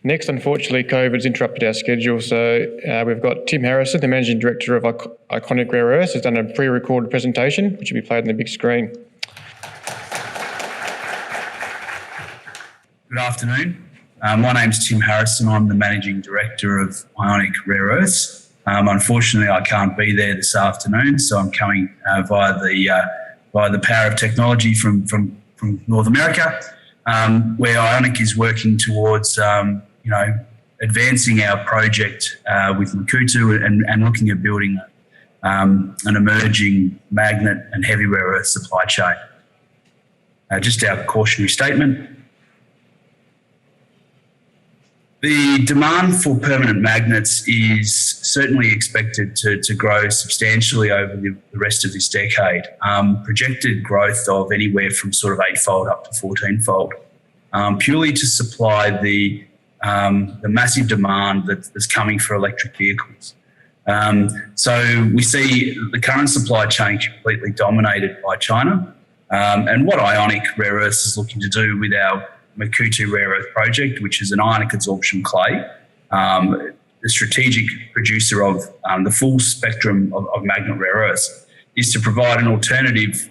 Next, unfortunately, COVID's interrupted our schedule, so we've got Tim Harrison, the Managing Director of IonicRE, has done a pre-recorded presentation, which will be played on the big screen. Good afternoon. My name's Tim Harrison. I'm the Managing Director of IonicRE. Unfortunately, I can't be there this afternoon, so I'm coming via the power of technology from North America, where Ionic is working towards advancing our project with Makuutu and looking at building an emerging magnet and heavy rare earth supply chain. Just our cautionary statement. The demand for permanent magnets is certainly expected to grow substantially over the rest of this decade. Projected growth of anywhere from sort of 8-fold up to 14-fold, purely to supply the massive demand that's coming for electric vehicles. So we see the current supply chain completely dominated by China. And what Ionic Rare Earths is looking to do with our Makuutu Rare Earth project, which is an ionic adsorption clay, the strategic producer of the full spectrum of magnet rare earths, is to provide an alternative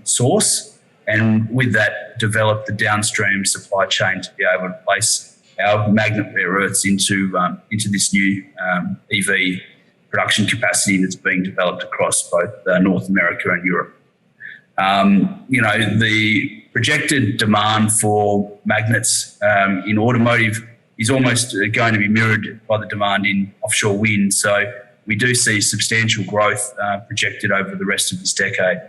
source, and with that develop the downstream supply chain to be able to place our magnet rare earths into this new EV production capacity that's being developed across both North America and Europe. The projected demand for magnets in automotive is almost going to be mirrored by the demand in offshore wind. So we do see substantial growth projected over the rest of this decade.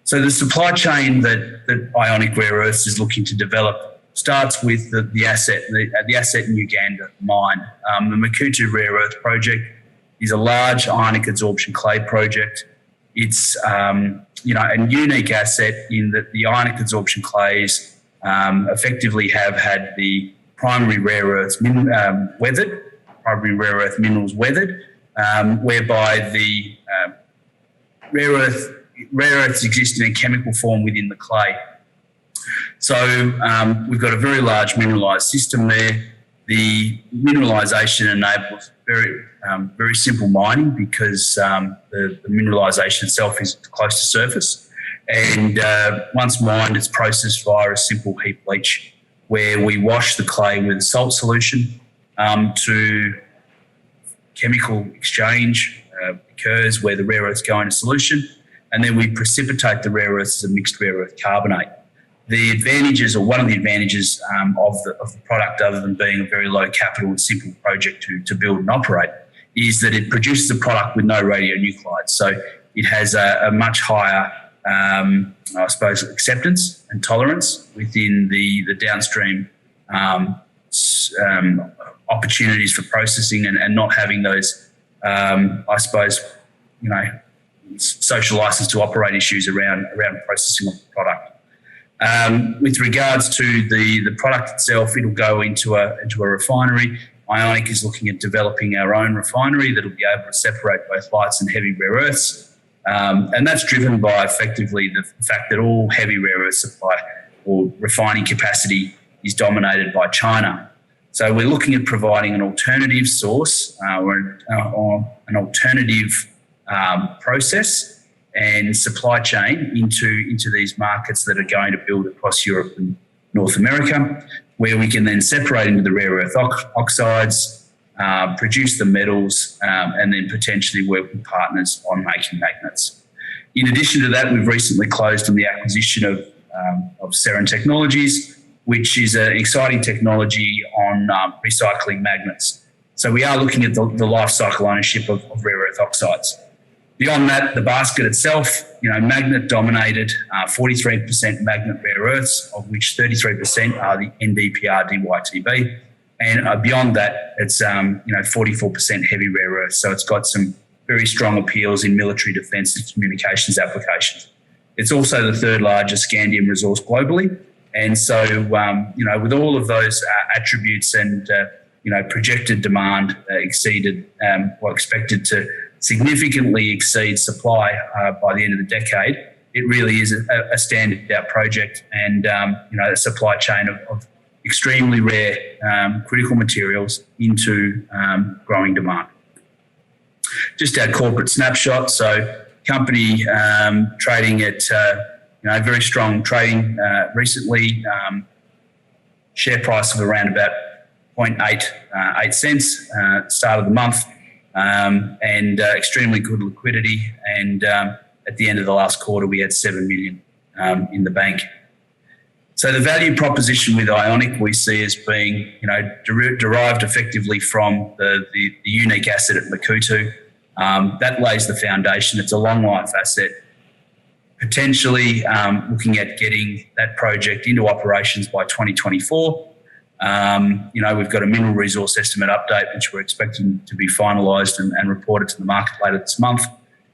So the supply chain that Ionic Rare Earths is looking to develop starts with the asset in Uganda, the mine. The Makuutu Rare Earth project is a large ionic adsorption clay project. It's a unique asset in that the ionic adsorption clays effectively have had the primary rare earths weathered, primary rare earth minerals weathered, whereby the rare earths exist in a chemical form within the clay. So we've got a very large mineralised system there. The mineralisation enables very simple mining because the mineralisation itself is close to surface. And once mined, it's processed via a simple heap leach, where we wash the clay with a salt solution to chemical exchange occurs where the rare earths go into solution, and then we precipitate the rare earths as a mixed rare earth carbonate. The advantages, or one of the advantages of the product, other than being a very low capital and simple project to build and operate, is that it produces a product with no radionuclides. So it has a much higher, acceptance and tolerance within the downstream opportunities for processing and not having those, social license to operate issues around processing of the product. With regards to the product itself, it'll go into a refinery. Ionic is looking at developing our own refinery that'll be able to separate both lights and heavy rare earths. And that's driven by effectively the fact that all heavy rare earth supply or refining capacity is dominated by China. So we're looking at providing an alternative source or an alternative process and supply chain into these markets that are going to build across Europe and North America, where we can then separate into the rare earth oxides, produce the metals, and then potentially work with partners on making magnets. In addition to that, we've recently closed on the acquisition of Seren Technologies, which is an exciting technology on recycling magnets. So we are looking at the life cycle ownership of rare earth oxides. Beyond that, the basket itself, magnet dominated, 43% magnet rare earths, of which 33% are the NdPr DyTb. And beyond that, it's 44% heavy rare earths. So it's got some very strong appeals in military defence and communications applications. It's also the third largest scandium resource globally. And so, with all of those attributes and, projected demand expected to significantly exceed supply by the end of the decade, it really is a standout project and, a supply chain of extremely rare critical materials into growing demand. Just our corporate snapshot. So company trading at very strong trading recently. Share price of around about 0.88 cents start of the month, and extremely good liquidity. And at the end of the last quarter, we had 7 million in the bank. So the value proposition with Ionic we see as being, derived effectively from the unique asset at Makuutu. That lays the foundation. It's a long life asset. Potentially looking at getting that project into operations by 2024. We've got a mineral resource estimate update, which we're expecting to be finalised and reported to the market later this month.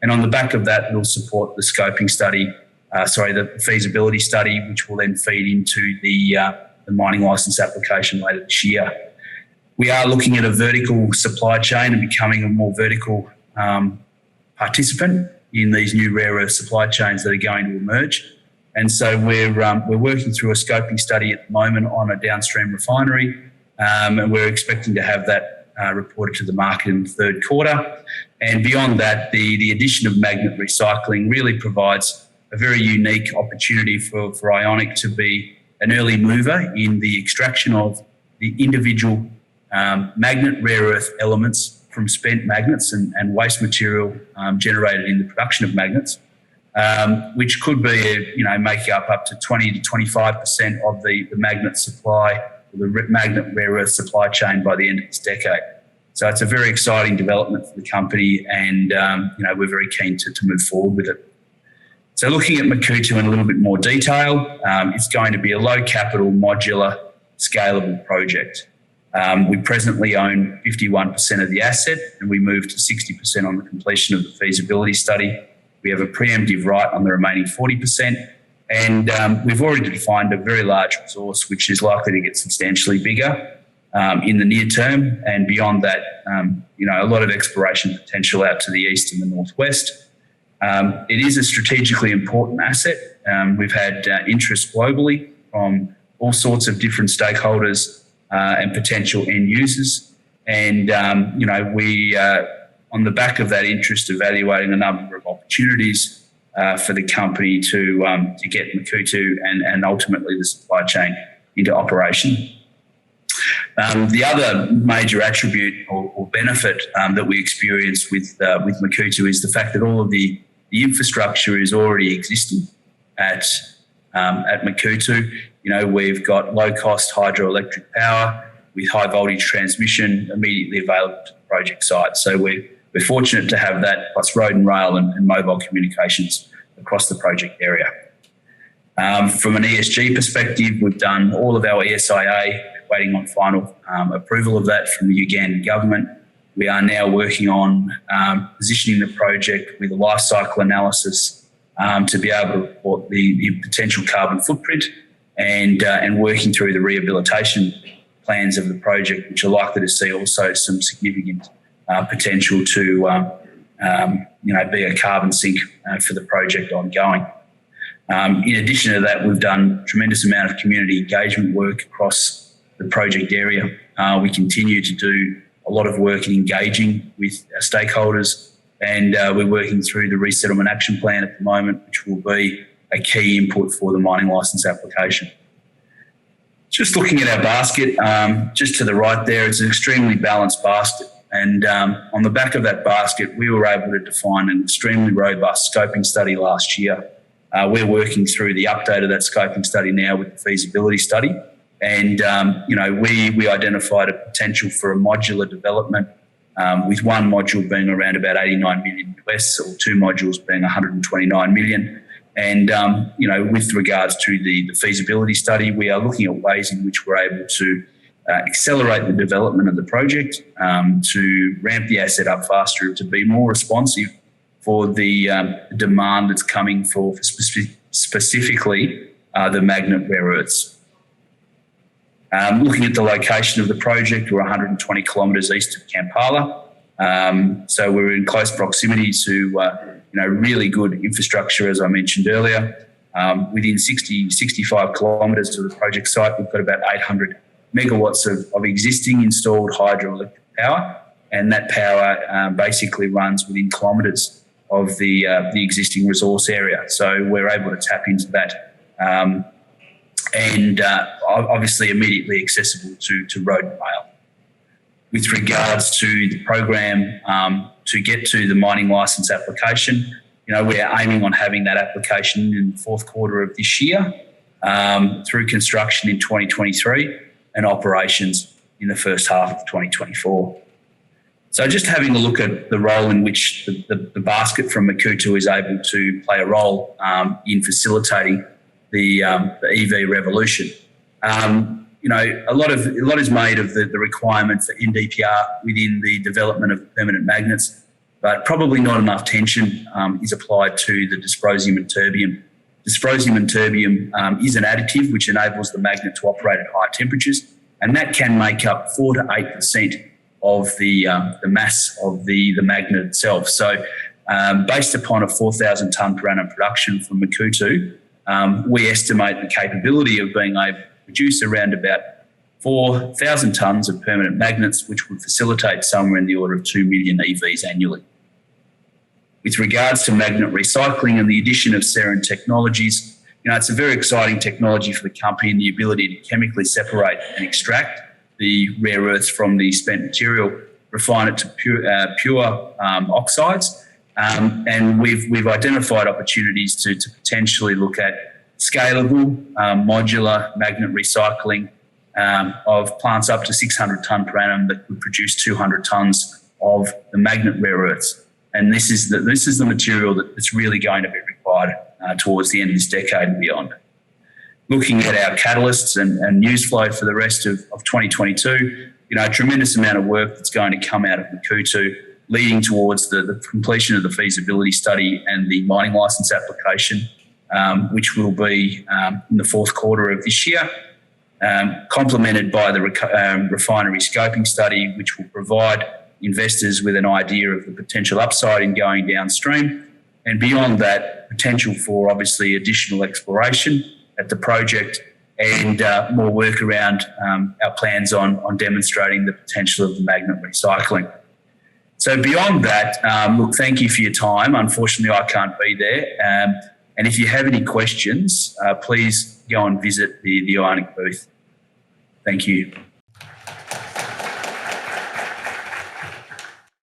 And on the back of that, we'll support the scoping study, the feasibility study, which will then feed into the mining licence application later this year. We are looking at a vertical supply chain and becoming a more vertical participant in these new rare earth supply chains that are going to emerge. And so we're working through a scoping study at the moment on a downstream refinery, and we're expecting to have that reported to the market in the third quarter. And beyond that, the addition of magnet recycling really provides a very unique opportunity for Ionic to be an early mover in the extraction of the individual magnet rare earth elements from spent magnets and waste material generated in the production of magnets, which could be, make up to 20 to 25% of the magnet supply, or the magnet rare earth supply chain by the end of this decade. So it's a very exciting development for the company, and we're very keen to move forward with it. So looking at Makuutu in a little bit more detail, it's going to be a low capital, modular, scalable project. We presently own 51% of the asset, and we move to 60% on the completion of the feasibility study. We have a preemptive right on the remaining 40%, and we've already defined a very large resource, which is likely to get substantially bigger in the near term. And beyond that, a lot of exploration potential out to the east and the northwest. It is a strategically important asset. We've had interest globally from all sorts of different stakeholders and potential end users. And, we on the back of that interest, evaluating a number of opportunities for the company to get Makuutu and ultimately the supply chain into operation. The other major attribute or benefit that we experience with Makuutu is the fact that all of the infrastructure is already existing at Makuutu. We've got low-cost hydroelectric power with high-voltage transmission immediately available to the project site. So we're fortunate to have that, plus road and rail and mobile communications across the project area. From an ESG perspective, we've done all of our ESIA, waiting on final approval of that from the Ugandan government. We are now working on positioning the project with a life cycle analysis to be able to report the potential carbon footprint and working through the rehabilitation plans of the project, which are likely to see also some significant potential to be a carbon sink for the project ongoing. In addition to that, we've done a tremendous amount of community engagement work across the project area. We continue to do a lot of work in engaging with our stakeholders, and we're working through the resettlement action plan at the moment, which will be a key input for the mining licence application. Just looking at our basket, just to the right there, it's an extremely balanced basket. And on the back of that basket, we were able to define an extremely robust scoping study last year. We're working through the update of that scoping study now with the feasibility study. And, we identified a potential for a modular development with one module being around about 89 million US, or two modules being 129 million. And, with regards to the feasibility study, we are looking at ways in which we're able to accelerate the development of the project, to ramp the asset up faster, to be more responsive for the demand that's coming for specifically the magnet rare earths. Looking at the location of the project, we're 120 kilometres east of Kampala. So we're in close proximity to, really good infrastructure, as I mentioned earlier. Within 65 kilometres of the project site, we've got about 800 megawatts of existing installed hydroelectric power, and that power basically runs within kilometres of the existing resource area. So we're able to tap into that and obviously immediately accessible to road and rail. With regards to the program to get to the mining licence application, we're aiming on having that application in the fourth quarter of this year, through construction in 2023 and operations in the first half of 2024. So just having a look at the role in which the basket from Makuutu is able to play a role in facilitating the EV revolution. A lot is made of the requirement for NdPr within the development of permanent magnets, but probably not enough attention is applied to the dysprosium and terbium. Dysprosium and terbium is an additive which enables the magnet to operate at high temperatures, and that can make up 4 to 8% of the mass of the magnet itself. So based upon a 4,000 tonne per annum production from Makuutu, we estimate the capability of being able to produce around about 4,000 tonnes of permanent magnets, which would facilitate somewhere in the order of 2 million EVs annually. With regards to magnet recycling and the addition of Seren Technologies, it's a very exciting technology for the company and the ability to chemically separate and extract the rare earths from the spent material, refine it to pure oxides. And we've identified opportunities to potentially look at scalable, modular magnet recycling of plants up to 600 tonne per annum that would produce 200 tonnes of the magnet rare earths. And this is the material that's really going to be required towards the end of this decade and beyond. Looking at our catalysts and news flow for the rest of 2022, a tremendous amount of work that's going to come out of Makuutu, leading towards the completion of the feasibility study and the mining licence application, which will be in the fourth quarter of this year, complemented by the refinery scoping study, which will provide investors with an idea of the potential upside in going downstream. And beyond that, potential for obviously additional exploration at the project and more work around our plans on demonstrating the potential of the magnet recycling. So beyond that, look, thank you for your time. Unfortunately, I can't be there. And if you have any questions, please go and visit the Ionic booth. Thank you.